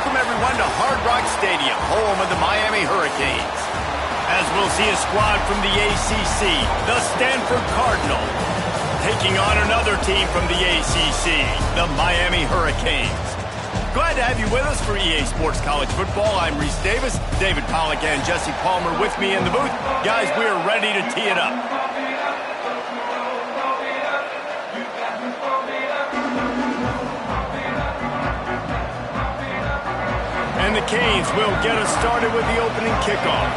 welcome everyone to Hard Rock Stadium, home of the Miami Hurricanes. As we'll see a squad from the ACC, the Stanford Cardinals, taking on another team from the ACC, the Miami Hurricanes. Glad to have you with us for EA Sports College Football. I'm Reese Davis, David Pollack and Jesse Palmer with me in the booth. Guys, we are ready to tee it up. And the Canes will get us started with the opening kickoff.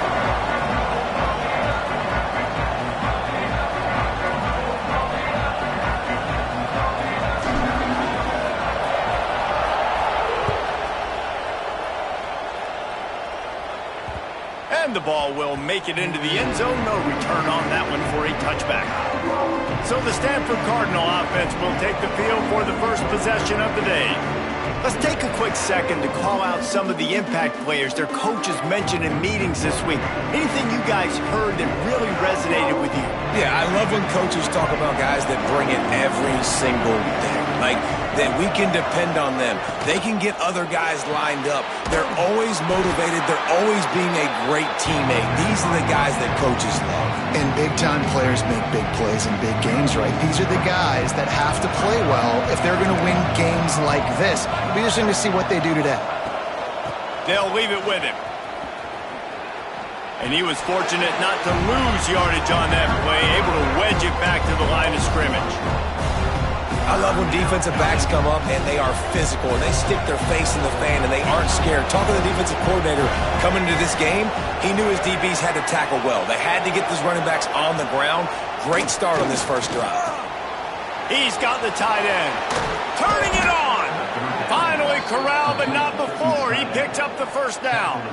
And the ball will make it into the end zone. No return on that one for a touchback. So the Stanford Cardinal offense will take the field for the first possession of the day. Let's take a quick second to call out some of the impact players their coaches mentioned in meetings this week. Anything you guys heard that really resonated with you? Yeah, I love when coaches talk about guys that bring it every single day. Like, that we can depend on them. They can get other guys lined up. They're always motivated. They're always being a great teammate. These are the guys that coaches love. And big-time players make big plays in big games, right? These are the guys that have to play well if they're going to win games like this. It'll be interesting to see what they do today. They'll leave it with him. And he was fortunate not to lose yardage on that play, able to wedge it back to the line of scrimmage. I love when defensive backs come up and they are physical and they stick their face in the fan and they aren't scared. Talking to the defensive coordinator coming into this game, he knew his DBs had to tackle well. They had to get these running backs on the ground. Great start on this first drive. He's got the tight end. Turning it on. Finally corralled, but not before. He picked up the first down.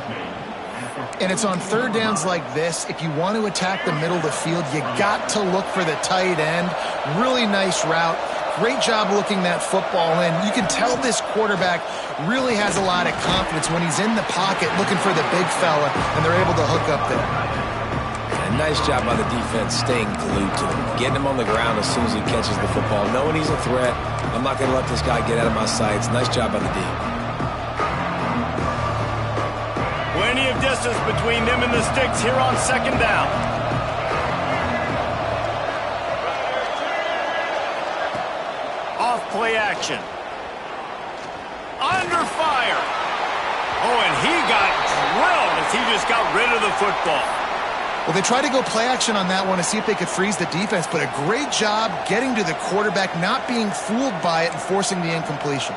And it's on third downs like this. If you want to attack the middle of the field, you got to look for the tight end. Really nice route. Great job looking that football in. You can tell this quarterback really has a lot of confidence when he's in the pocket looking for the big fella, and they're able to hook up there. And nice job by the defense staying glued to him, getting him on the ground as soon as he catches the football, knowing he's a threat. I'm not going to let this guy get out of my sights. Nice job by the D. Plenty of distance between them and the sticks here on second down. Off play action. Under fire. Oh, and he got drilled as he just got rid of the football. Well, they tried to go play action on that one to see if they could freeze the defense, but a great job getting to the quarterback, not being fooled by it and forcing the incompletion.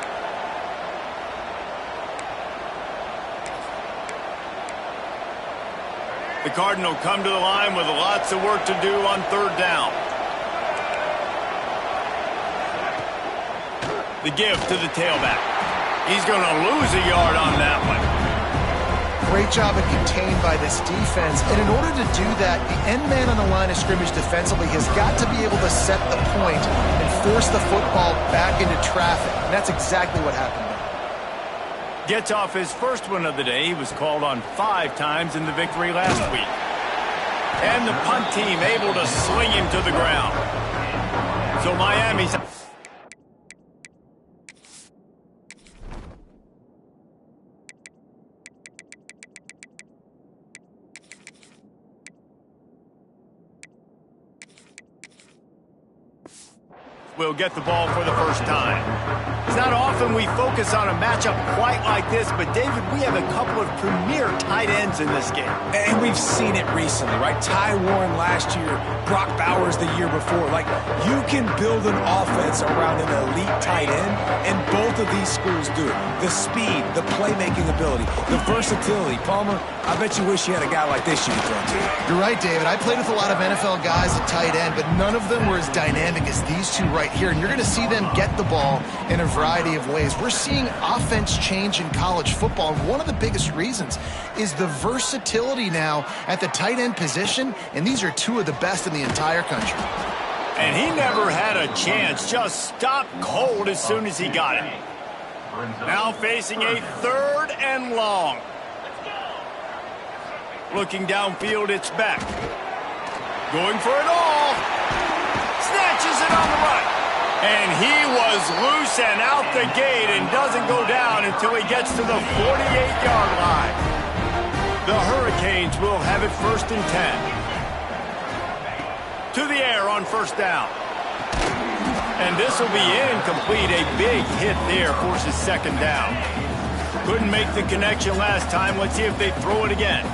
The Cardinal come to the line with lots of work to do on third down. The give to the tailback. He's going to lose a yard on that one. Great job of contained by this defense. And in order to do that, the end man on the line of scrimmage defensively has got to be able to set the point and force the football back into traffic. And that's exactly what happened there. Gets off his first one of the day. He was called on 5 times in the victory last week. And the punt team able to sling him to the ground. So Miami's... will get the ball for the first time. It's not often we focus on a matchup quite like this, but David, we have a couple of premier tight ends in this game. And we've seen it recently, right? Ty Warren last year, Brock Bowers the year before. Like, you can build an offense around an elite tight end, and both of these schools do it. The speed, the playmaking ability, the versatility. Palmer, I bet you wish you had a guy like this you could throw to. You're right, David. I played with a lot of NFL guys at tight end, but none of them were as dynamic as these two right here. And you're going to see them get the ball in a variety of ways. We're seeing offense change in college football, and one of the biggest reasons is the versatility now at the tight end position, and these are two of the best in the entire country. And he never had a chance, just stopped cold as soon as he got it. Now facing a third and long. Looking downfield, it's back. Going for it all. Snatches it on the run. And he was loose and out the gate and doesn't go down until he gets to the 48-yard line. The Hurricanes will have it 1st and 10. To the air on 1st down. And this will be incomplete. A big hit there forces 2nd down. Couldn't make the connection last time. Let's see if they throw it again.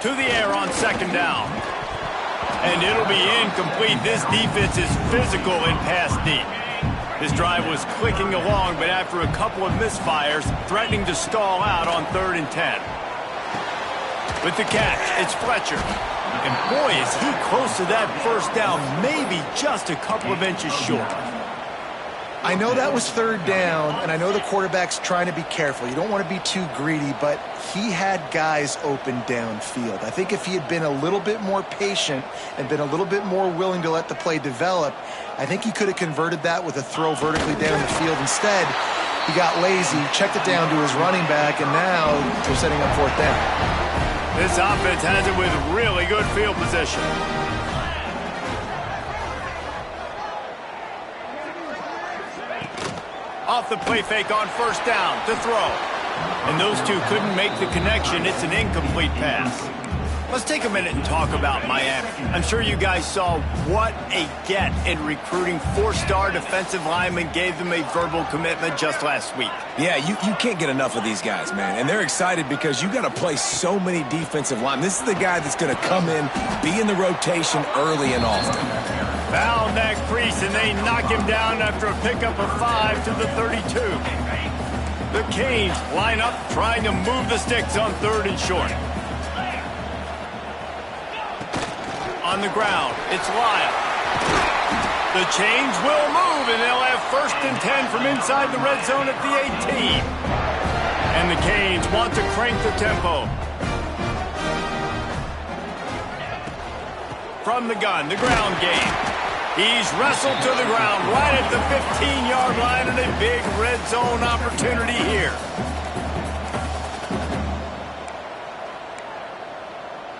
To the air on 2nd down. And it'll be incomplete. This defense is physical in pass deep. This drive was clicking along, but after a couple of misfires, threatening to stall out on 3rd and 10. With the catch, it's Fletcher. And boy, is he close to that 1st down, maybe just a couple of inches short. I know that was 3rd down, and I know the quarterback's trying to be careful. You don't want to be too greedy, but he had guys open downfield. I think if he had been a little bit more patient and been a little bit more willing to let the play develop, I think he could have converted that with a throw vertically down the field. Instead, he got lazy, checked it down to his running back, and now they're setting up 4th down. This offense has it with really good field position. Off the play fake on 1st down to throw. And those two couldn't make the connection. It's an incomplete pass. Let's take a minute and talk about Miami. I'm sure you guys saw what a get in recruiting 4-star defensive linemen, gave them a verbal commitment just last week. Yeah, you can't get enough of these guys, man. And they're excited because you got to play so many defensive linemen. This is the guy that's going to come in, be in the rotation early and often. Found that crease, and they knock him down after a pickup of 5 to the 32. The Canes line up, trying to move the sticks on 3rd and short. On the ground, it's Lyle. The chains will move, and they'll have 1st and 10 from inside the red zone at the 18. And the Canes want to crank the tempo. From the gun, the ground game. He's wrestled to the ground right at the 15-yard line, and a big red zone opportunity here.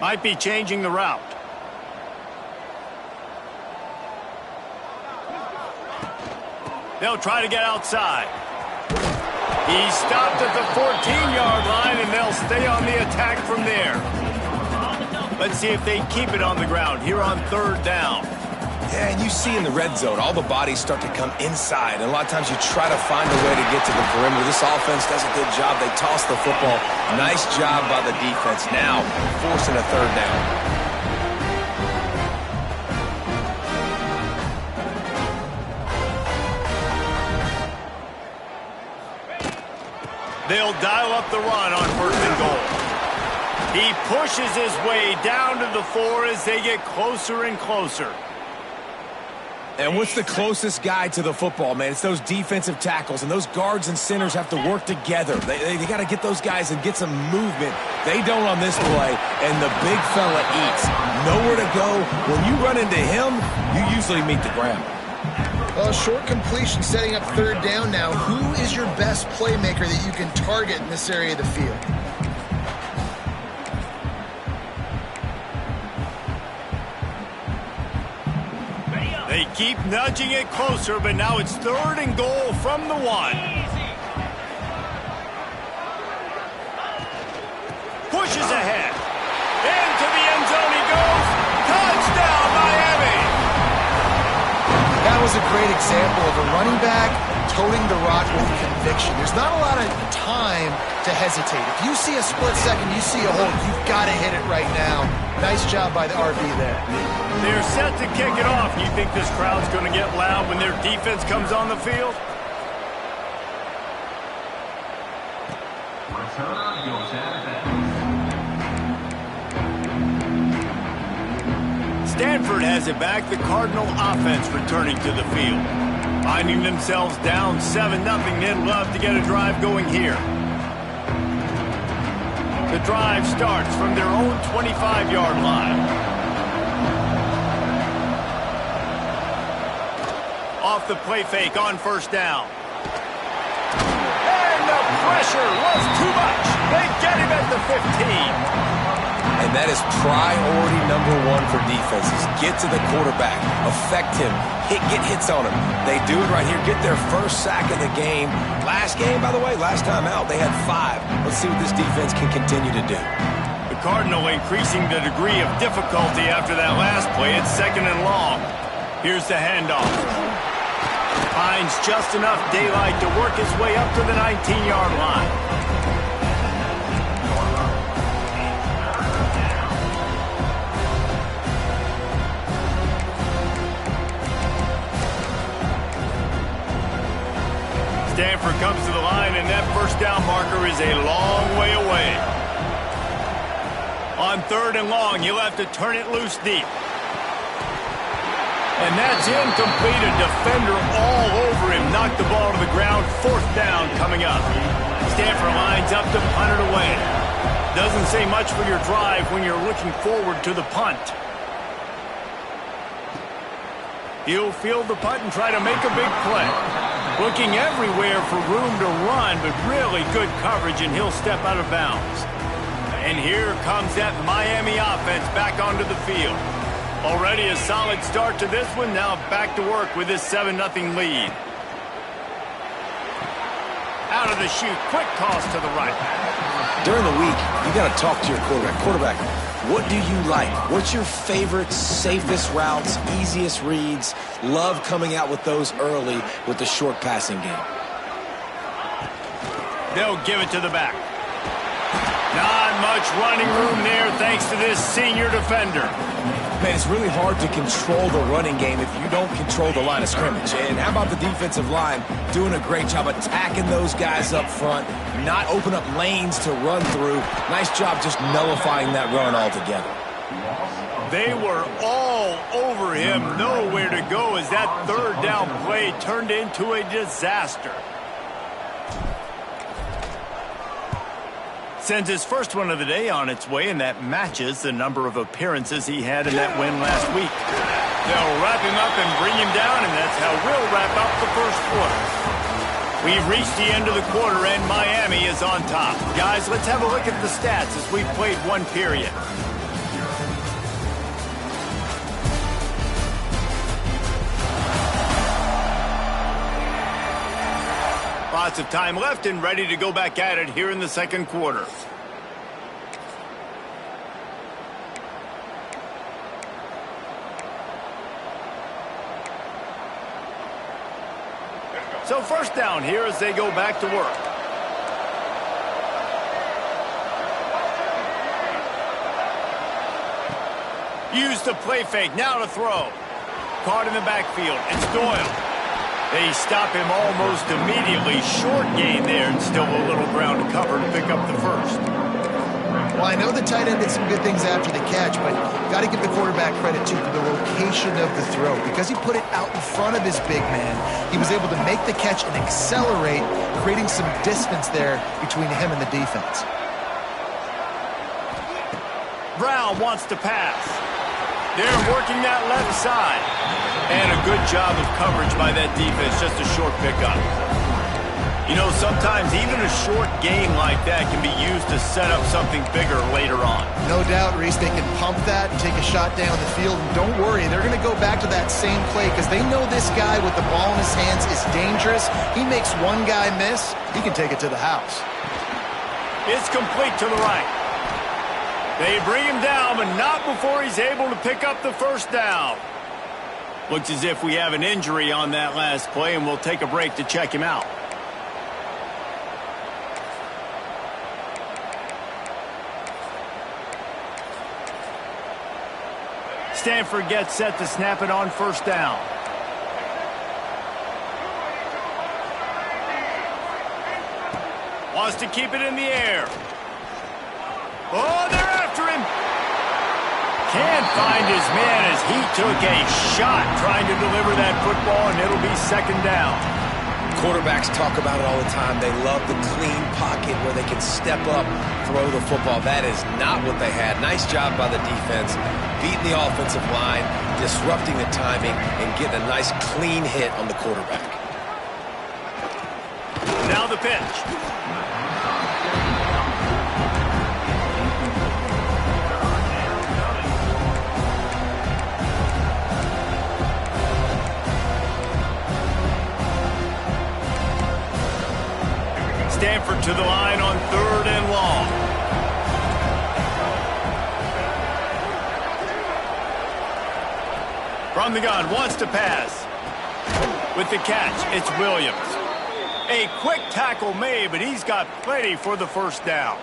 Might be changing the route. They'll try to get outside. He's stopped at the 14-yard line, and they'll stay on the attack from there. Let's see if they keep it on the ground here on 3rd down. Yeah, and you see in the red zone, all the bodies start to come inside, and a lot of times you try to find a way to get to the perimeter. This offense does a good job. They toss the football. Nice job by the defense. Now, forcing a 3rd down. They'll dial up the run on 1st and goal. He pushes his way down to the 4 as they get closer and closer. And what's the closest guy to the football, man? It's those defensive tackles, and those guards and centers have to work together. They got to get those guys and get some movement. They don't on this play, and the big fella eats. Nowhere to go. When you run into him, you usually meet the ground. Well, short completion setting up 3rd down now. Who is your best playmaker that you can target in this area of the field? They keep nudging it closer, but now it's 3rd and goal from the 1. Pushes ahead. Into the end zone he goes. Touchdown, Miami! That was a great example of a running back toting the rock with conviction. There's not a lot of time to hesitate. If you see a split second, you see a hole, you've got to hit it right now. Nice job by the RB there. They're set to kick it off. You think this crowd's going to get loud when their defense comes on the field? Stanford has it back. The Cardinal offense returning to the field. Finding themselves down 7-0. They'd love to get a drive going here. The drive starts from their own 25-yard line. Off the play fake on 1st down. And the pressure was too much. They get him at the 15. And that is priority number one for defenses. Get to the quarterback, affect him, get hits on him. They do it right here, get their first sack of the game. Last game, by the way, last time out, they had 5. Let's see what this defense can continue to do. The Cardinal increasing the degree of difficulty after that last play. It's 2nd and long. Here's the handoff. Finds just enough daylight to work his way up to the 19-yard line. Stanford comes to the line, and that first down marker is a long way away. On 3rd and long, you'll have to turn it loose deep. And that's incomplete. A defender all over him. Knocked the ball to the ground. 4th down coming up. Stanford lines up to punt it away. Doesn't say much for your drive when you're looking forward to the punt. He'll field the punt and try to make a big play. Looking everywhere for room to run, but really good coverage, and he'll step out of bounds. And here comes that Miami offense back onto the field. Already a solid start to this one. Now back to work with this 7-0 lead. Out of the chute, quick toss to the right. During the week, you got to talk to your quarterback. Quarterback, what do you like? What's your favorite, safest routes, easiest reads? Love coming out with those early with the short passing game. They'll give it to the back. Not much running room there thanks to this senior defender. Man, it's really hard to control the running game if you don't control the line of scrimmage. And how about the defensive line doing a great job attacking those guys up front, not open up lanes to run through. Nice job just nullifying that run altogether. They were all over him, nowhere to go as that 3rd down play turned into a disaster. Sends his first one of the day on its way, and that matches the number of appearances he had in that win last week. They'll wrap him up and bring him down, and that's how we'll wrap up the first quarter. We've reached the end of the quarter, and Miami is on top. Guys, let's have a look at the stats as we've played one period. Lots of time left and ready to go back at it here in the 2nd quarter. So 1st down here as they go back to work. Use the play fake, now to throw. Caught in the backfield, it's Doyle. They stop him almost immediately. Short gain there, and still a little ground to cover to pick up the first. Well, I know the tight end did some good things after the catch, but got to give the quarterback credit, too, for the location of the throw. Because he put it out in front of his big man, he was able to make the catch and accelerate, creating some distance there between him and the defense. Brown wants to pass. They're working that left side. And a good job of coverage by that defense, just a short pickup. You know, sometimes even a short gain like that can be used to set up something bigger later on. No doubt, Reese, they can pump that and take a shot down the field. And don't worry, they're going to go back to that same play because they know this guy with the ball in his hands is dangerous. He makes one guy miss, he can take it to the house. It's complete to the right. They bring him down, but not before he's able to pick up the first down. Looks as if we have an injury on that last play, and we'll take a break to check him out. Stanford gets set to snap it on 1st down. Wants to keep it in the air. Oh, they're after him. Can't find his man as he took a shot trying to deliver that football, and it'll be 2nd down. Quarterbacks talk about it all the time. They love the clean pocket where they can step up, throw the football. That is not what they had. Nice job by the defense, beating the offensive line, disrupting the timing, and getting a nice clean hit on the quarterback. Now the pitch. Stanford to the line on 3rd and long. From the gun, wants to pass. With the catch, it's Williams. A quick tackle made, but he's got plenty for the first down.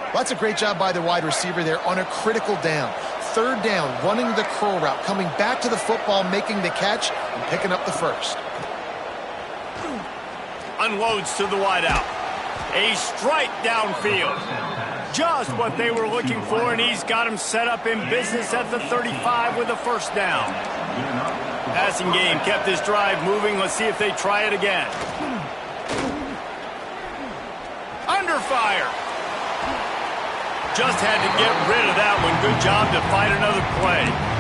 Well, that's a great job by the wide receiver there on a critical down. 3rd down, running the curl route, coming back to the football, making the catch, and picking up the first. Unloads to the wideout. A strike downfield. Just what they were looking for, and he's got him set up in business at the 35 with a first down. Passing game kept this drive moving. Let's see if they try it again. Under fire. Just had to get rid of that one. Good job to fight another play.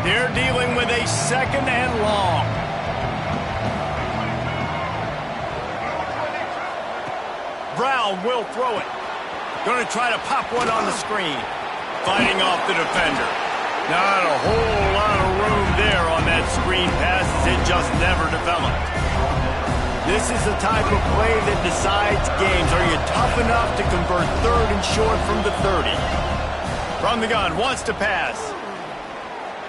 They're dealing with a 2nd and long. Brown will throw it. Going to try to pop one on the screen. Fighting off the defender. Not a whole lot of room there on that screen pass as it just never developed. This is the type of play that decides games. Are you tough enough to convert 3rd and short from the 30? From the gun, wants to pass.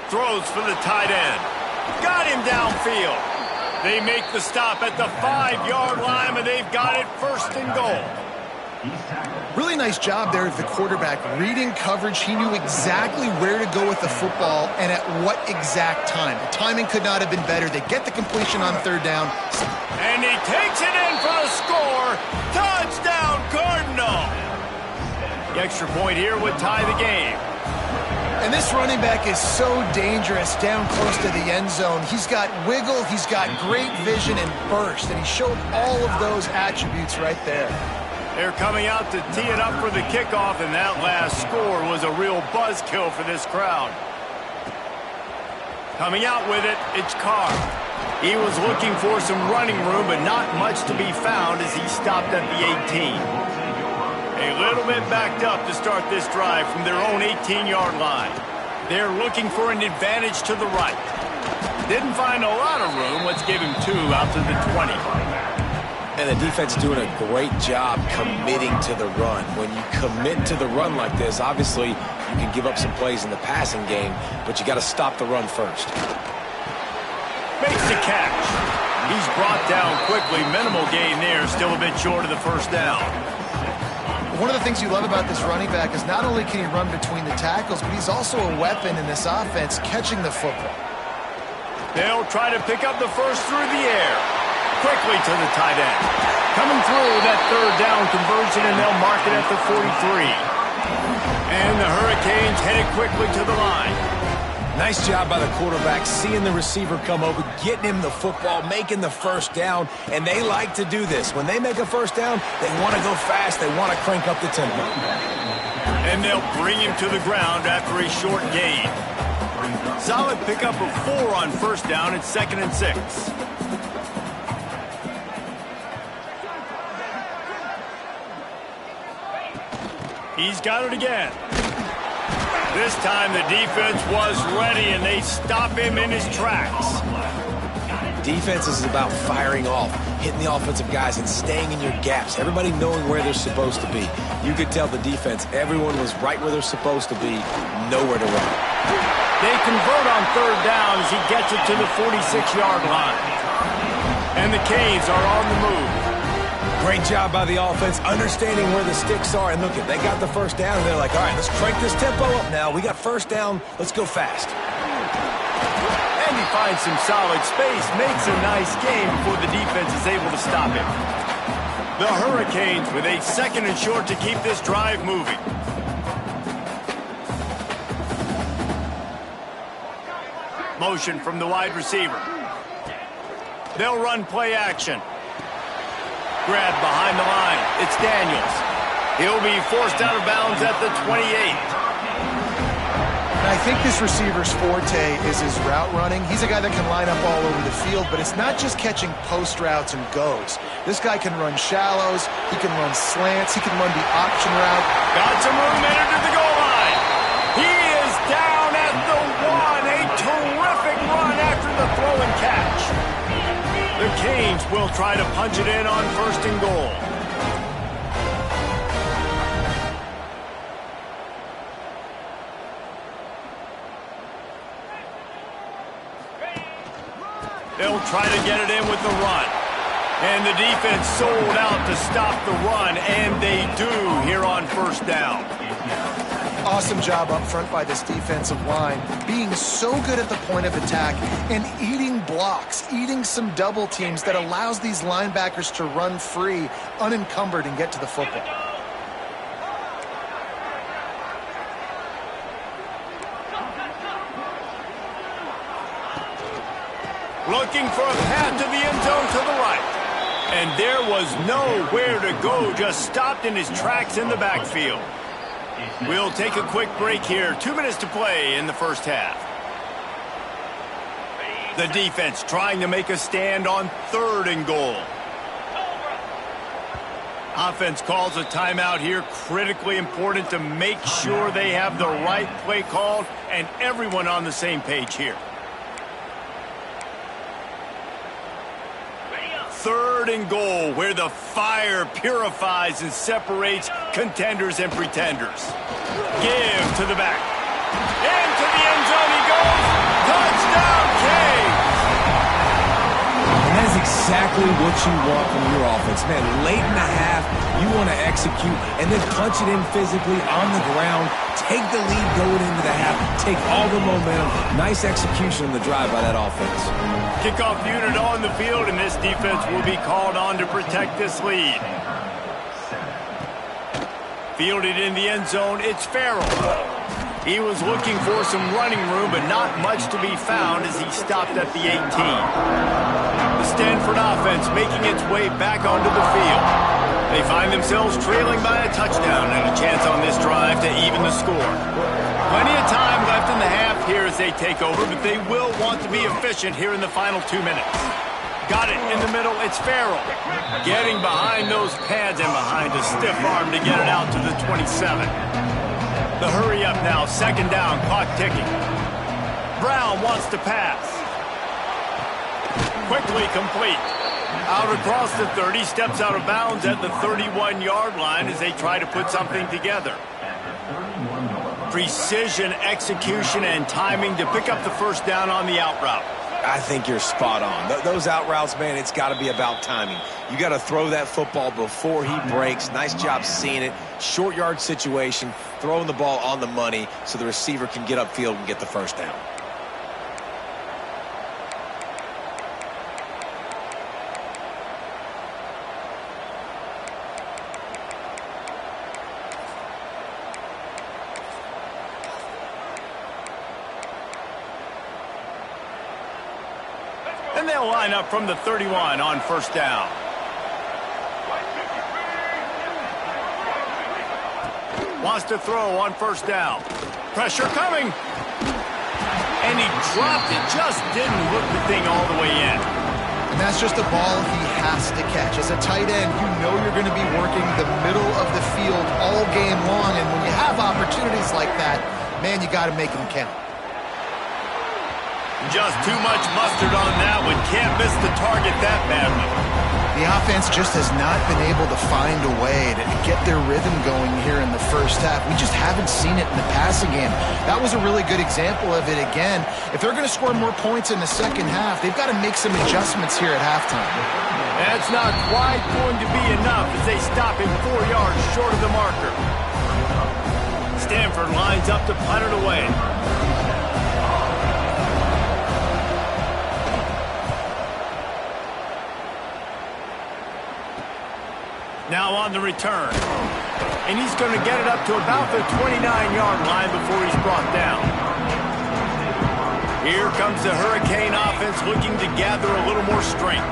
Throws for the tight end. Got him downfield. They make the stop at the 5-yard line, and they've got it 1st and goal. Really nice job there of the quarterback. Reading coverage, he knew exactly where to go with the football and at what exact time. The timing could not have been better. They get the completion on 3rd down. And he takes it in for a score. Touchdown, Cardinal. The extra point here would tie the game. And this running back is so dangerous down close to the end zone. He's got wiggle, he's got great vision and burst, and he showed all of those attributes right there. They're coming out to tee it up for the kickoff, and that last score was a real buzzkill for this crowd. Coming out with it, it's Carr. He was looking for some running room, but not much to be found as he stopped at the 18. A little bit backed up to start this drive from their own 18-yard line. They're looking for an advantage to the right. Didn't find a lot of room. Let's give him 2 out to the 20. And the defense doing a great job committing to the run. When you commit to the run like this, obviously you can give up some plays in the passing game, but you got to stop the run first. Makes the catch. He's brought down quickly. Minimal gain there, still a bit short of the first down. One of the things you love about this running back is not only can he run between the tackles, but he's also a weapon in this offense catching the football. They'll try to pick up the first through the air. Quickly to the tight end. Coming through that 3rd down conversion, and they'll mark it at the 43. And the Hurricanes headed quickly to the line. Nice job by the quarterback, seeing the receiver come over, getting him the football, making the first down, and they like to do this. When they make a first down, they want to go fast, they want to crank up the tempo. And they'll bring him to the ground after a short gain. Solid pickup of 4 on first down. It's 2nd and 6. He's got it again. This time the defense was ready, and they stop him in his tracks. Defense is about firing off, hitting the offensive guys, and staying in your gaps. Everybody knowing where they're supposed to be. You could tell the defense, everyone was right where they're supposed to be, nowhere to run. They convert on 3rd down as he gets it to the 46-yard line. And the Canes are on the move. Great job by the offense, understanding where the sticks are. And look, they got the first down, and they're like, all right, let's crank this tempo up now. We got first down. Let's go fast. And he finds some solid space, makes a nice game before the defense is able to stop him. The Hurricanes with a 2nd and short to keep this drive moving. Motion from the wide receiver. They'll run play action. Grab behind the line. It's Daniels. He'll be forced out of bounds at the 28. I think this receiver's forte is his route running. He's a guy that can line up all over the field, but it's not just catching post routes and goes. This guy can run shallows, he can run slants, he can run the option route. Got some room entered to the goal line. He is down at the 1. A terrific run after the throw and catch. The Canes will try to punch it in on 1st and goal. They'll try to get it in with the run. And the defense sold out to stop the run, and they do here on 1st down. Awesome job up front by this defensive line, being so good at the point of attack and eating blocks, eating some double teams that allows these linebackers to run free, unencumbered, and get to the football. Looking for a path to the end zone to the right. And there was nowhere to go, just stopped in his tracks in the backfield. We'll take a quick break here. 2 minutes to play in the 1st half. The defense trying to make a stand on 3rd and goal. Offense calls a timeout here. Critically important to make sure they have the right play called and everyone on the same page here. 3rd and goal, where the fire purifies and separates contenders and pretenders. Give to the back. Into the end zone he goes. Touchdown, Canes! And that is exactly what you want from your offense. Man, late in the half, you want to execute and then punch it in physically on the ground. Take the lead going into the half. Take all the momentum. Nice execution on the drive by that offense. Kickoff unit on the field, and this defense will be called on to protect this lead. Fielded in the end zone, it's Farrell. He was looking for some running room, but not much to be found as he stopped at the 18. The Stanford offense making its way back onto the field. They find themselves trailing by a touchdown and a chance on this drive to even the score. Plenty of time left in the half here as they take over, but they will want to be efficient here in the final 2 minutes. Got it in the middle, it's Farrell. Getting behind those pads and behind a stiff arm to get it out to the 27. The hurry up now, 2nd down, clock ticking. Brown wants to pass. Quickly complete. Out across the 30, steps out of bounds at the 31-yard line as they try to put something together. Precision, execution, and timing to pick up the 1st down on the out route. I think you're spot on. Those out routes, man, it's got to be about timing. You got to throw that football before he breaks. Nice job seeing it. Short yard situation, throwing the ball on the money so the receiver can get upfield and get the 1st down. And they'll line up from the 31 on 1st down. Wants to throw on 1st down. Pressure coming. And he dropped it. Just didn't hook the thing all the way in. And that's just a ball he has to catch. As a tight end, you know you're going to be working the middle of the field all game long. And when you have opportunities like that, man, you got to make them count. Just too much mustard on that one. Can't miss the target that badly. The offense just has not been able to find a way to get their rhythm going here in the 1st half. We just haven't seen it in the passing game. That was a really good example of it again. If they're going to score more points in the 2nd half, they've got to make some adjustments here at halftime. That's not quite going to be enough as they stop him 4 yards short of the marker. Stanford lines up to punt it away. Now on the return. And he's going to get it up to about the 29-yard line before he's brought down. Here comes the Hurricane offense looking to gather a little more strength.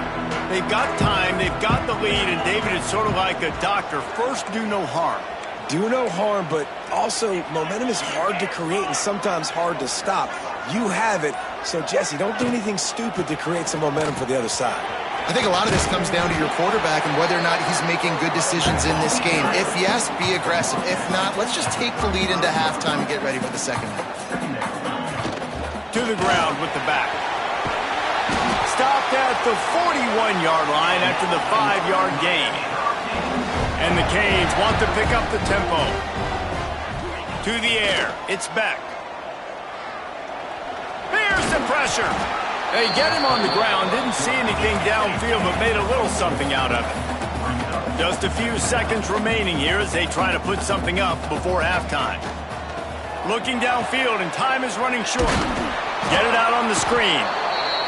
They've got time, they've got the lead, and David is sort of like a doctor. First, do no harm. do no harm, but also momentum is hard to create and sometimes hard to stop. You have it, so Jesse, don't do anything stupid to create some momentum for the other side. I think a lot of this comes down to your quarterback and whether or not he's making good decisions in this game. If yes, be aggressive. If not, let's just take the lead into halftime and get ready for the second half. To the ground with the back. Stopped at the 41-yard line after the 5-yard gain. And the Canes want to pick up the tempo. To the air, it's Beck. Here's the pressure. They get him on the ground, didn't see anything downfield, but made a little something out of it. Just a few seconds remaining here as they try to put something up before halftime. Looking downfield, and time is running short. Get it out on the screen.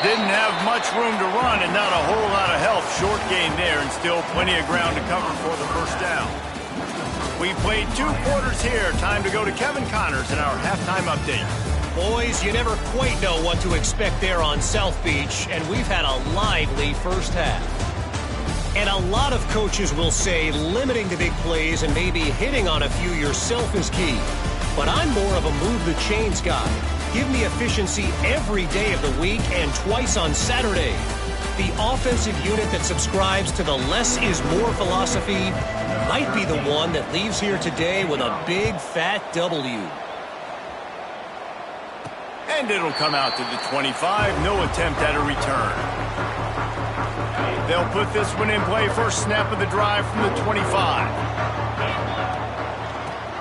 Didn't have much room to run and not a whole lot of help. Short gain there and still plenty of ground to cover for the first down. We played 2 quarters here. Time to go to Kevin Connors in our halftime update. Boys, you never quite know what to expect there on South Beach, and we've had a lively first half. And a lot of coaches will say limiting the big plays and maybe hitting on a few yourself is key. But I'm more of a move the chains guy. Give me efficiency every day of the week and twice on Saturday. The offensive unit that subscribes to the less is more philosophy might be the one that leaves here today with a big fat W. And it'll come out to the 25. No attempt at a return. They'll put this one in play. First snap of the drive from the 25.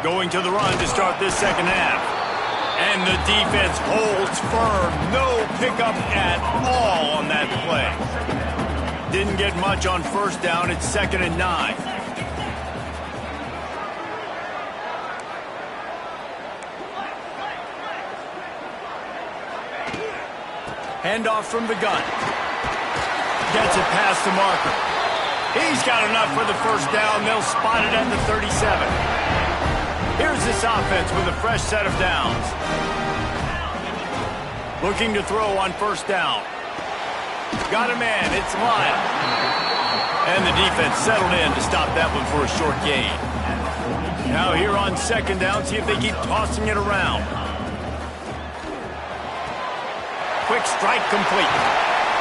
Going to the run to start this second half. And the defense holds firm. No pickup at all on that play. Didn't get much on first down. It's 2nd and 9. Handoff from the gun. Gets it past the marker. He's got enough for the first down. They'll spot it at the 37. Here's this offense with a fresh set of downs. Looking to throw on first down. Got a man. It's Lyle. And the defense settled in to stop that one for a short gain. Now here on second down, see if they keep tossing it around. Quick strike complete.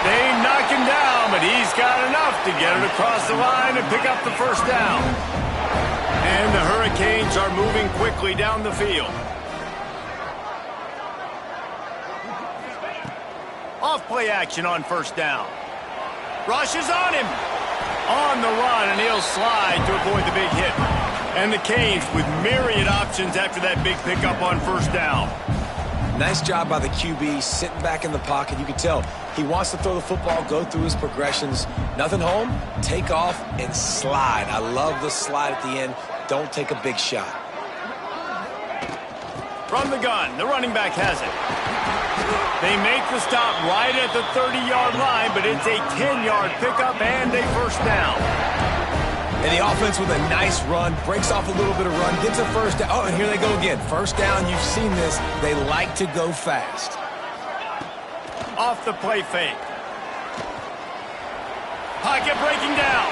They knock him down, but he's got enough to get it across the line and pick up the first down. And the Hurricanes are moving quickly down the field. Off play action on first down. Rush is on him. On the run, and he'll slide to avoid the big hit. And the Canes with myriad options after that big pickup on first down. Nice job by the QB, sitting back in the pocket. You can tell he wants to throw the football, go through his progressions. Nothing home, take off, and slide. I love the slide at the end. Don't take a big shot. From the gun, the running back has it. They make the stop right at the 30-yard line, but it's a 10-yard pickup and a first down. And the offense with a nice run, breaks off a little bit of run, gets a first down. Oh, and here they go again. First down, you've seen this. They like to go fast. Off the play fake. Pocket breaking down.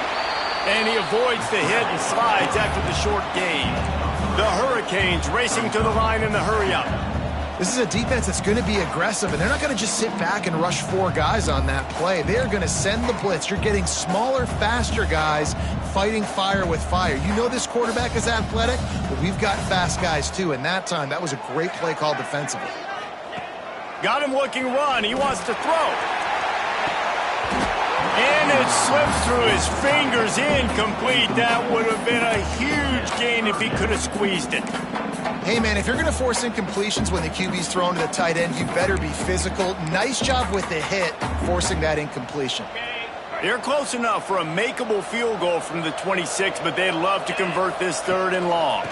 And he avoids the hit and slides after the short gain. The Hurricanes racing to the line in the hurry-up. This is a defense that's going to be aggressive, and they're not going to just sit back and rush 4 guys on that play. They're going to send the blitz. You're getting smaller, faster guys fighting fire with fire. You know this quarterback is athletic, but we've got fast guys too, and that time, that was a great play call defensively. Got him looking run. He wants to throw. And it slips through his fingers, incomplete. That would have been a huge gain if he could have squeezed it. Hey, man, if you're going to force incompletions when the QB's thrown to the tight end, you better be physical. Nice job with the hit, forcing that incompletion. They're close enough for a makeable field goal from the 26, but they'd love to convert this 3rd and long.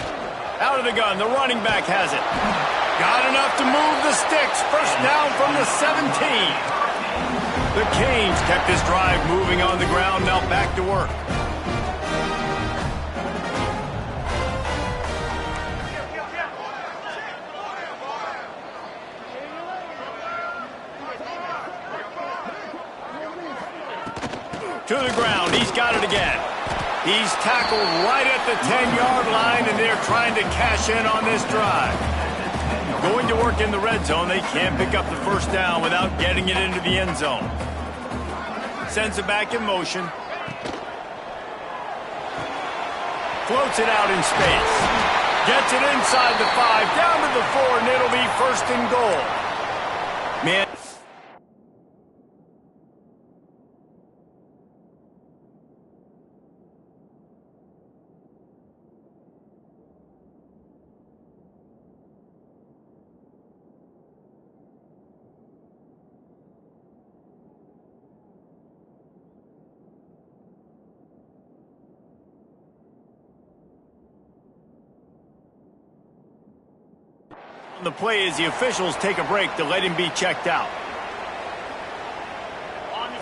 Out of the gun, the running back has it. Got enough to move the sticks. First down from the 17. The Canes kept this drive moving on the ground, now back to work. To the ground, he's got it again. He's tackled right at the 10-yard line, and they're trying to cash in on this drive. Going to work in the red zone, they can't pick up the first down without getting it into the end zone. Sends it back in motion. Floats it out in space. Gets it inside the 5, down to the 4, and it'll be first and goal. Man. The play is the officials take a break to let him be checked out.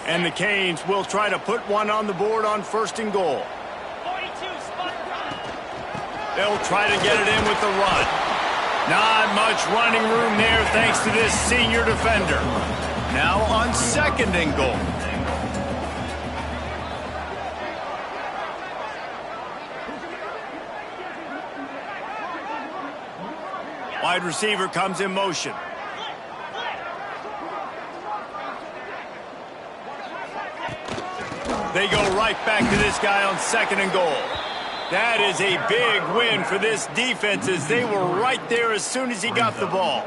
And the Canes will try to put one on the board on first and goal. They'll try to get it in with the run. Not much running room there thanks to this senior defender. Now on second and goal. Wide receiver comes in motion. They go right back to this guy on second and goal. That is a big win for this defense as they were right there as soon as he got the ball.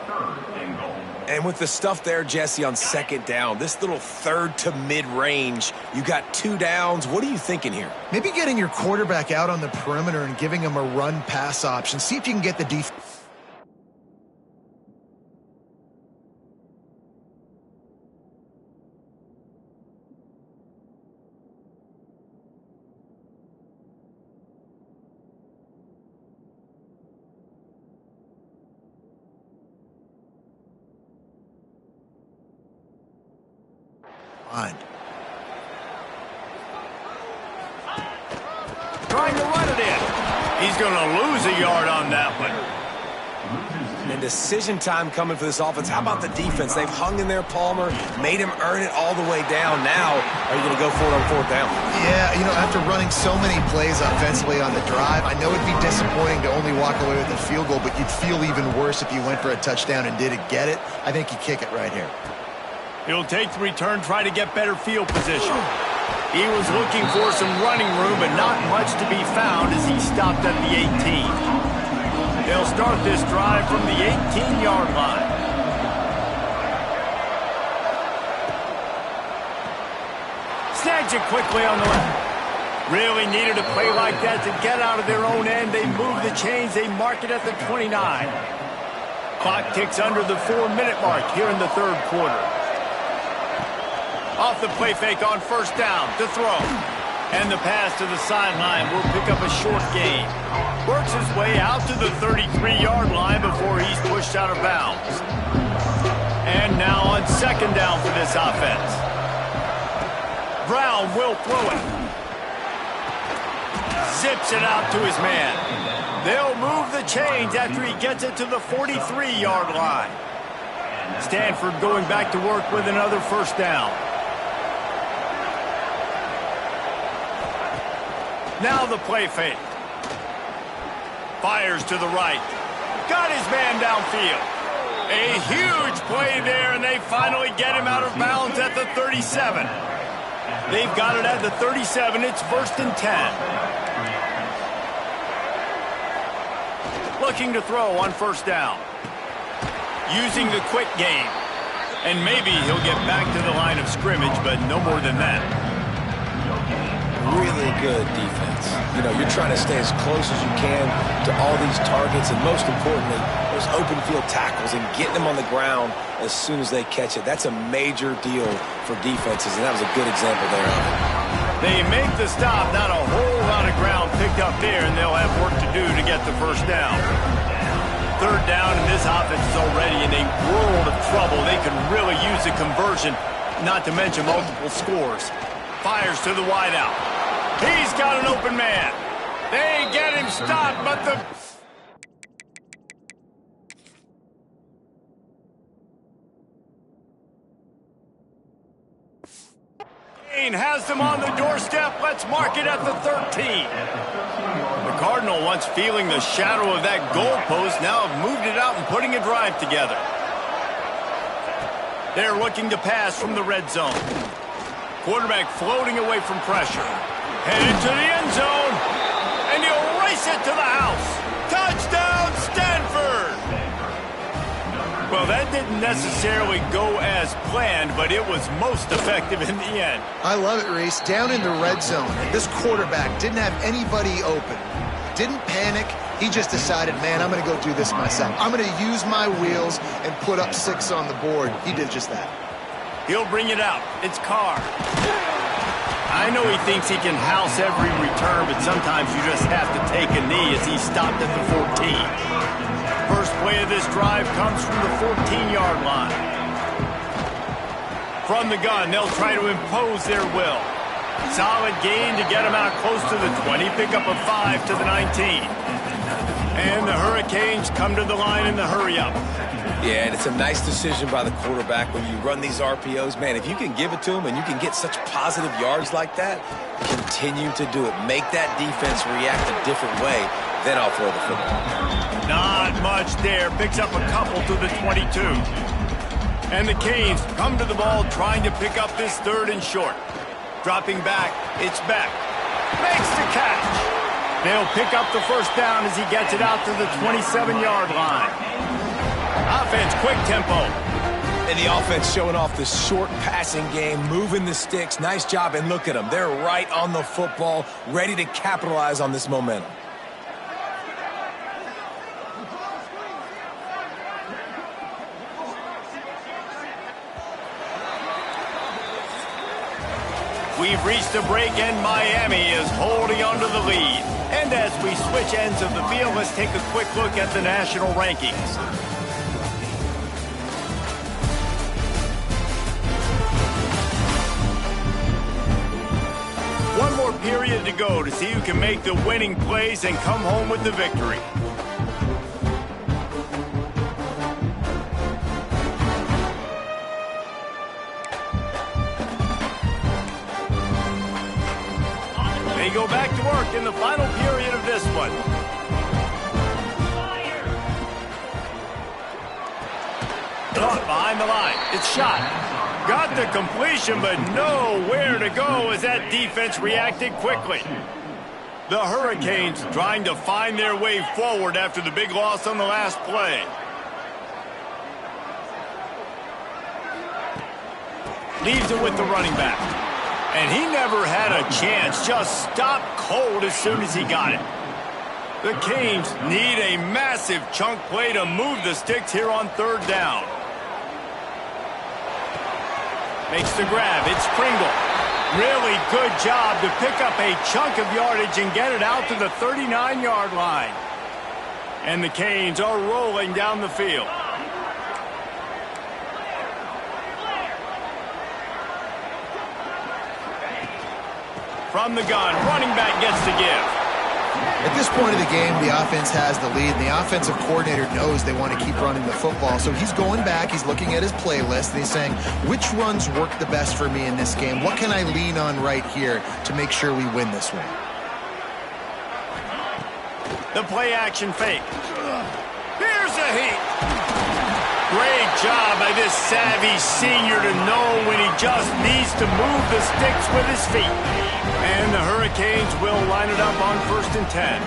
And with the stuff there, Jesse, on second down, this little third to mid-range, you got 2 downs. What are you thinking here? Maybe getting your quarterback out on the perimeter and giving him a run-pass option. See if you can get the defense. Trying to run it in. He's going to lose a yard on that one. And decision time coming for this offense. How about the defense? They've hung in there, Palmer, made him earn it all the way down. Now, are you going to go for it on fourth down? Yeah, you know, after running so many plays offensively on the drive, I know it'd be disappointing to only walk away with a field goal, but you'd feel even worse if you went for a touchdown and didn't get it. I think you kick it right here. He'll take the return, try to get better field position. He was looking for some running room, but not much to be found as he stopped at the 18. They'll start this drive from the 18-yard line. Snags it quickly on the left. Really needed a play like that to get out of their own end. They move the chains. They mark it at the 29. Clock ticks under the 4-minute mark here in the third quarter. Off the play fake on first down to throw. And the pass to the sideline will pick up a short gain. Works his way out to the 33-yard line before he's pushed out of bounds. And now on second down for this offense. Brown will throw it. Zips it out to his man. They'll move the chains after he gets it to the 43-yard line. Stanford going back to work with another first down. Now the play fake. Fires to the right. Got his man downfield. A huge play there, and they finally get him out of bounds at the 37. They've got it at the 37. It's first and 10. Looking to throw on first down. Using the quick game. And maybe he'll get back to the line of scrimmage, but no more than that. Really good defense. You know, you're trying to stay as close as you can to all these targets, and most importantly, those open field tackles and getting them on the ground as soon as they catch it. That's a major deal for defenses, and that was a good example there of it. They make the stop, not a whole lot of ground picked up there, and they'll have work to do to get the first down. Third down, and this offense is already in a world of trouble. They could really use a conversion, not to mention multiple scores. Fires to the wideout. He's got an open man. They get him stopped, but the... Hurricane has them on the doorstep. Let's mark it at the 13. The Cardinal, once feeling the shadow of that goalpost, now have moved it out and putting a drive together. They're looking to pass from the red zone. Quarterback floating away from pressure. Headed to the end zone. And he'll race it to the house. Touchdown, Stanford! Well, that didn't necessarily go as planned, but it was most effective in the end. I love it, Reese. Down in the red zone, this quarterback didn't have anybody open. Didn't panic. He just decided, man, I'm going to go do this myself. I'm going to use my wheels and put up 6 on the board. He did just that. He'll bring it out. It's Carr. I know he thinks he can house every return, but sometimes you just have to take a knee as he stopped at the 14. First play of this drive comes from the 14-yard line. From the gun, they'll try to impose their will. Solid gain to get him out close to the 20. Pick up a 5 to the 19. And the Hurricanes come to the line in the hurry-up. Yeah, and it's a nice decision by the quarterback when you run these RPOs. Man, if you can give it to him and you can get such positive yards like that, continue to do it. Make that defense react a different way, then I'll throw the football. Not much there. Picks up a couple to the 22. And the Canes come to the ball trying to pick up this 3rd and short. Dropping back, it's Beck. Makes the catch. They'll pick up the first down as he gets it out to the 27-yard line. Offense, quick tempo. And the offense showing off the short passing game, moving the sticks. Nice job, and look at them. They're right on the football, ready to capitalize on this momentum. We've reached a break, and Miami is holding on to the lead. And as we switch ends of the field, let's take a quick look at the national rankings. One more period to go to see who can make the winning plays and come home with the victory. They go back to work in the final period of this one. Caught behind the line. It's shot. Got the completion, but nowhere to go as that defense reacted quickly. The Hurricanes trying to find their way forward after the big loss on the last play. Leaves it with the running back. And he never had a chance, just stopped cold as soon as he got it. The Canes need a massive chunk play to move the sticks here on 3rd down. Makes the grab, it's Pringle. Really good job to pick up a chunk of yardage and get it out to the 39-yard line. And the Canes are rolling down the field. From the gun, running back gets the give. At this point of the game, the offense has the lead, and the offensive coordinator knows they want to keep running the football. So he's going back, he's looking at his playlist, and he's saying, which runs work the best for me in this game? What can I lean on right here to make sure we win this one? The play action fake. Here's a heat. Great job by this savvy senior to know when he just needs to move the sticks with his feet. And the Hurricanes will line it up on 1st and 10.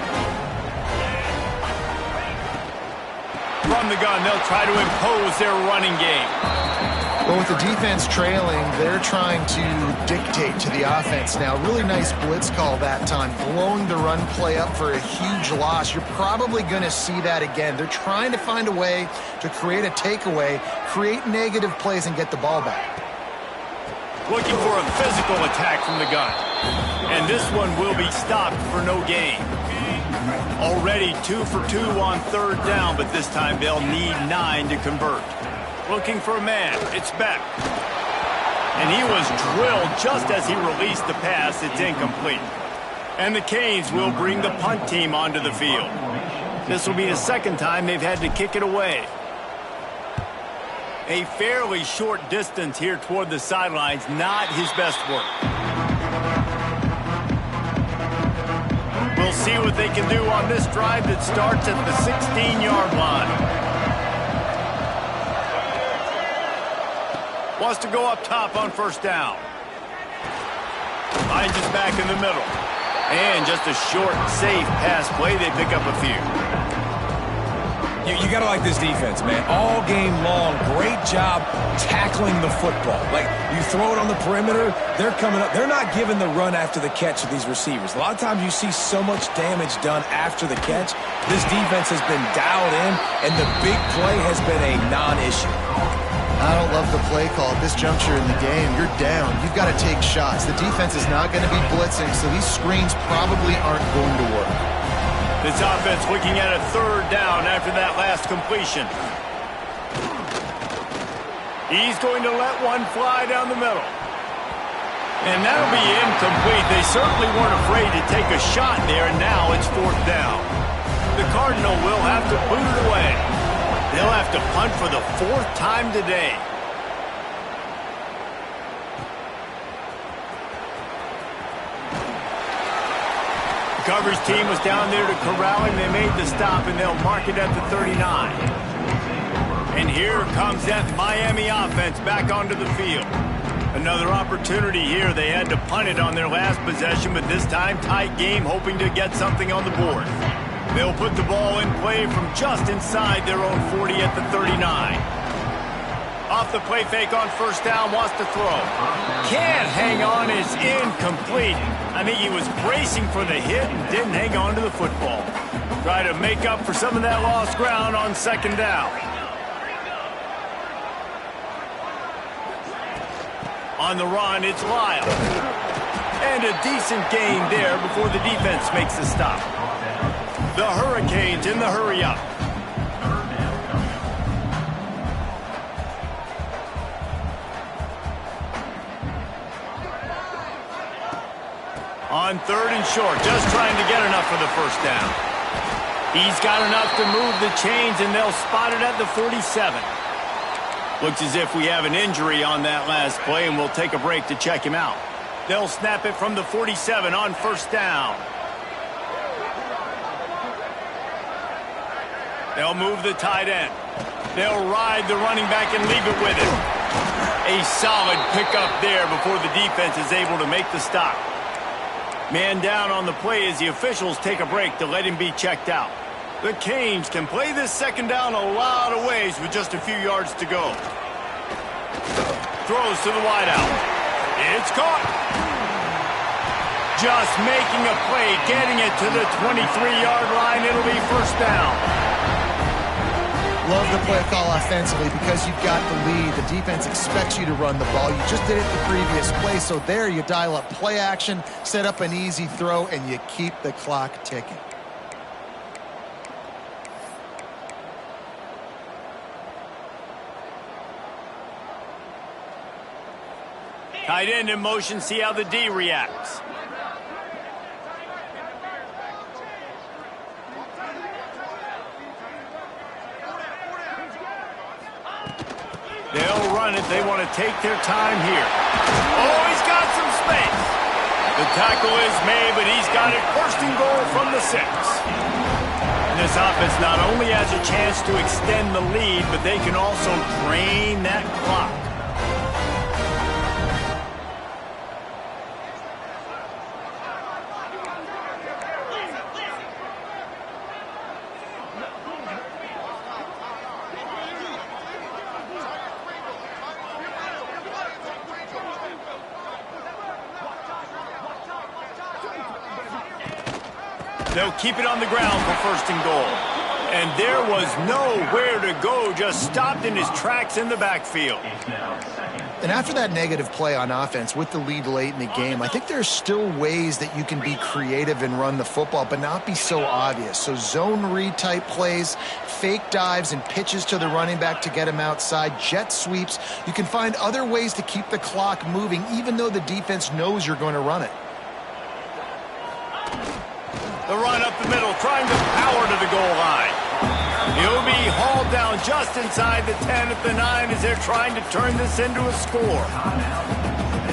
From the gun, they'll try to impose their running game. Well, with the defense trailing, they're trying to dictate to the offense now. Really nice blitz call that time, blowing the run play up for a huge loss. You're probably going to see that again. They're trying to find a way to create a takeaway, create negative plays, and get the ball back. Looking for a physical attack from the gun. And this one will be stopped for no gain. Already 2 for 2 on 3rd down, but this time they'll need 9 to convert. Looking for a man, it's Beck. And he was drilled just as he released the pass. It's incomplete. And the Canes will bring the punt team onto the field. This will be the 2nd time they've had to kick it away. A fairly short distance here toward the sidelines, not his best work. We'll see what they can do on this drive that starts at the 16-yard line. Wants to go up top on first down. Finds his back in the middle. And just a short, safe pass play. They pick up a few. You got to like this defense, man. All game long, great job tackling the football. Like, you throw it on the perimeter, they're coming up. They're not giving the run after the catch to these receivers. A lot of times you see so much damage done after the catch. This defense has been dialed in, and the big play has been a non-issue. I don't love the play call at this juncture in the game. You're down. You've got to take shots. The defense is not going to be blitzing, so these screens probably aren't going to work. This offense looking at a third down after that last completion. He's going to let one fly down the middle. And that'll be incomplete. They certainly weren't afraid to take a shot there, and now it's fourth down. The Cardinal will have to boot it away. They'll have to punt for the fourth time today. Coverage team was down there to corral him. They made the stop, and they'll mark it at the 39. And here comes that Miami offense back onto the field. Another opportunity here. They had to punt it on their last possession, but this time tight game, hoping to get something on the board. They'll put the ball in play from just inside their own 40 at the 39. Off the play fake on first down, wants to throw. Can't hang on, is incomplete. I think he was bracing for the hit and didn't hang on to the football. Try to make up for some of that lost ground on second down. On the run, it's Lyle. And a decent gain there before the defense makes the stop. The Hurricanes in the hurry-up. On third and short, just trying to get enough for the first down. He's got enough to move the chains, and they'll spot it at the 47. Looks as if we have an injury on that last play, and we'll take a break to check him out. They'll snap it from the 47 on first down. They'll move the tight end. They'll ride the running back and leave it with him. A solid pickup there before the defense is able to make the stop. Man down on the play as the officials take a break to let him be checked out. The Canes can play this second down a lot of ways with just a few yards to go. Throws to the wideout. It's caught. Just making a play, getting it to the 23-yard line. It'll be first down. Love the play call offensively because you've got the lead. The defense expects you to run the ball. You just did it the previous play, so there you dial up play action, set up an easy throw, and you keep the clock ticking. Tight end in motion, see how the D reacts. They'll run it. They want to take their time here. Oh, he's got some space. The tackle is made, but he's got it first and goal from the 6. And this offense not only has a chance to extend the lead, but they can also drain that clock. They'll keep it on the ground for first and goal. And there was nowhere to go, just stopped in his tracks in the backfield. And after that negative play on offense with the lead late in the game, I think there's still ways that you can be creative and run the football, but not be so obvious. So zone read type plays, fake dives and pitches to the running back to get him outside, jet sweeps. You can find other ways to keep the clock moving, even though the defense knows you're going to run it. The run up the middle, trying to power to the goal line. He'll be hauled down just inside the 10 at the 9 as they're trying to turn this into a score.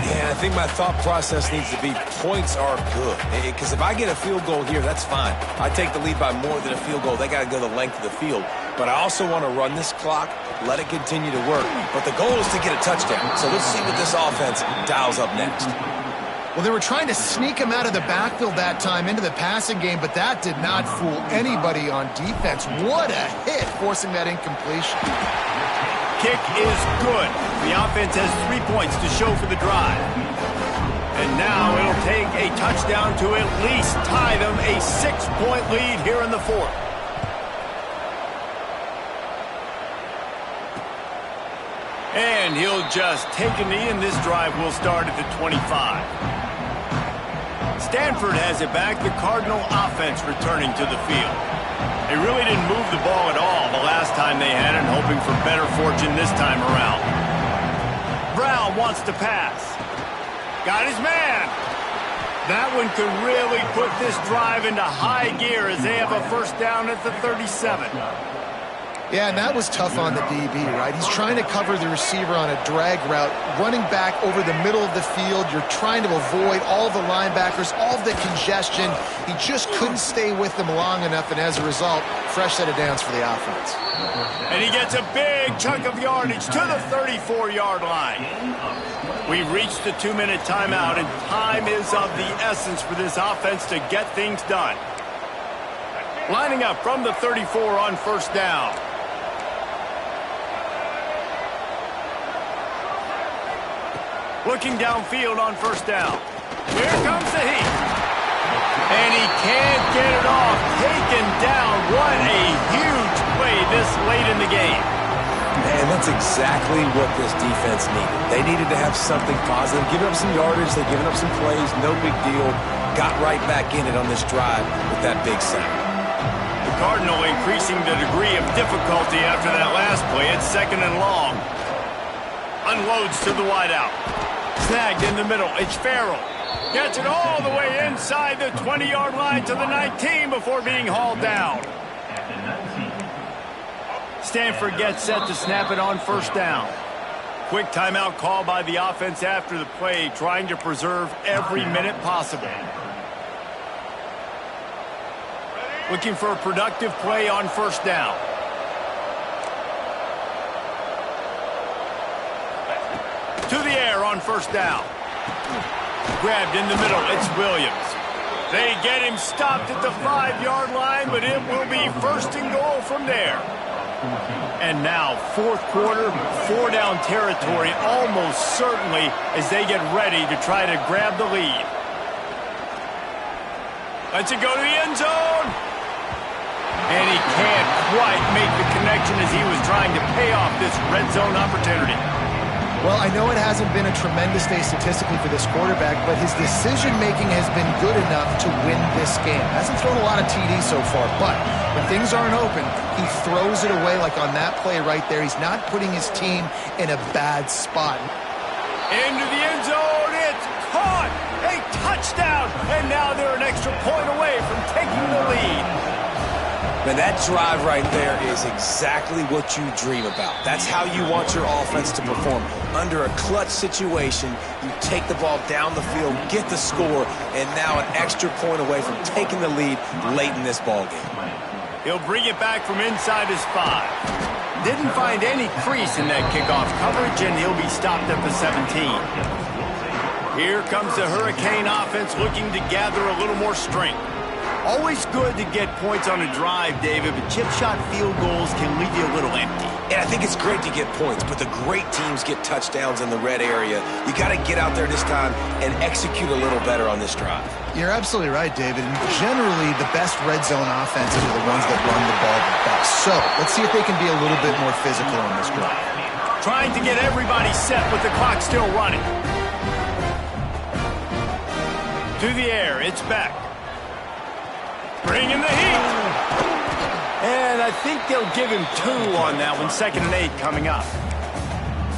Yeah, I think my thought process needs to be points are good. Because if I get a field goal here, that's fine. I take the lead by more than a field goal. They got to go the length of the field. But I also want to run this clock, let it continue to work. But the goal is to get a touchdown. So let's see what this offense dials up next. Well, they were trying to sneak him out of the backfield that time into the passing game, but that did not fool anybody on defense. What a hit, forcing that incompletion. Kick is good. The offense has 3 points to show for the drive. And now it'll take a touchdown to at least tie them a 6-point lead here in the fourth. And he'll just take a knee, and this drive will start at the 25. Stanford has it back. The Cardinal offense returning to the field. They really didn't move the ball at all the last time they had it, hoping for better fortune this time around. Brown wants to pass. Got his man. That one could really put this drive into high gear as they have a first down at the 37. Yeah, and that was tough on the DB, right? He's trying to cover the receiver on a drag route, running back over the middle of the field. You're trying to avoid all the linebackers, all the congestion. He just couldn't stay with them long enough, and as a result, fresh set of downs for the offense. And he gets a big chunk of yardage to the 34-yard line. We've reached the 2-minute timeout, and time is of the essence for this offense to get things done. Lining up from the 34 on first down. Looking downfield on first down. Here comes the heat. And he can't get it off. Taken down. What a huge play this late in the game. Man, that's exactly what this defense needed. They needed to have something positive. Giving up some yardage, they've given up some plays, no big deal. Got right back in it on this drive with that big sack. The Cardinal increasing the degree of difficulty after that last play. It's 2nd and long. Unloads to the wideout. Snagged in the middle. It's Farrell. Gets it all the way inside the 20-yard line to the 19 before being hauled down. Stanford gets set to snap it on first down. Quick timeout call by the offense after the play, trying to preserve every minute possible. Looking for a productive play on first down. To the air on first down. Grabbed in the middle. It's Williams. They get him stopped at the 5-yard line, but it will be 1st and goal from there. And now, 4th quarter, 4-down territory, almost certainly as they get ready to try to grab the lead. Lets it go to the end zone. And he can't quite make the connection as he was trying to pay off this red zone opportunity. Well, I know it hasn't been a tremendous day statistically for this quarterback, but his decision-making has been good enough to win this game. Hasn't thrown a lot of TDs so far, but when things aren't open, he throws it away like on that play right there. He's not putting his team in a bad spot. Into the end zone, it's caught! A touchdown! And now they're an extra point away from taking the lead. Man, that drive right there is exactly what you dream about. That's how you want your offense to perform. Under a clutch situation, you take the ball down the field, get the score, and now an extra point away from taking the lead late in this ballgame. He'll bring it back from inside his 5. Didn't find any crease in that kickoff coverage, and he'll be stopped at the 17. Here comes the Hurricane offense looking to gather a little more strength. Always good to get points on a drive, David, but chip shot field goals can leave you a little empty. And I think it's great to get points, but the great teams get touchdowns in the red area. You got to get out there this time and execute a little better on this drive. You're absolutely right, David. And generally, the best red zone offenses are the ones that run the ball the best. So let's see if they can be a little bit more physical on this drive. Trying to get everybody set with the clock still running. To the air, it's back. Bringing the heat. And I think they'll give him 2 on that one. 2nd and 8 coming up.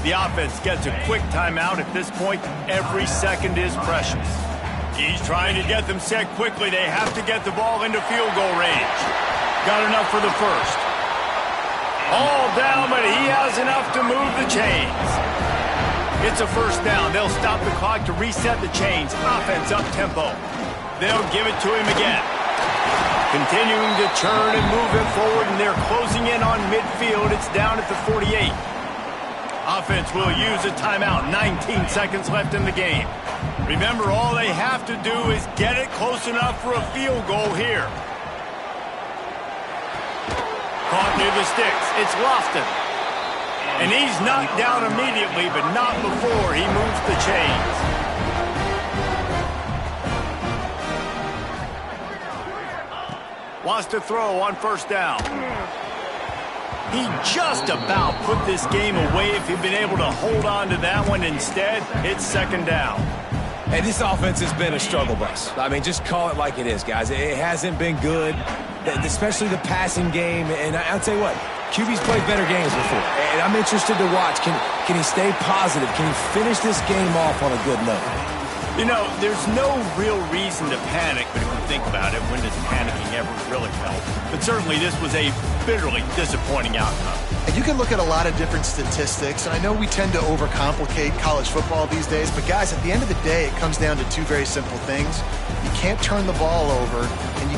The offense gets a quick timeout. At this point, every second is precious. He's trying to get them set quickly. They have to get the ball into field goal range. Got enough for the first. All down, but he has enough to move the chains. It's a first down. They'll stop the clock to reset the chains. Offense up tempo. They'll give it to him again. Continuing to turn and move it forward, and they're closing in on midfield. It's down at the 48. Offense will use a timeout. 19 seconds left in the game. Remember, all they have to do is get it close enough for a field goal here. Caught near the sticks. It's Lofton. And he's knocked down immediately, but not before he moves the chains. Wants to throw on first down. He just about put this game away if he'd been able to hold on to that one. Instead, it's second down. Hey, this offense has been a struggle bus. I mean, just call it like it is, guys. It hasn't been good, especially the passing game. And I'll tell you what, QB's played better games before. And I'm interested to watch. Can he stay positive? Can he finish this game off on a good note? You know, there's no real reason to panic, but if you think about it, when does panicking ever really help? But certainly this was a bitterly disappointing outcome. And you can look at a lot of different statistics, and I know we tend to overcomplicate college football these days, but guys, at the end of the day, it comes down to two very simple things. You can't turn the ball over, and you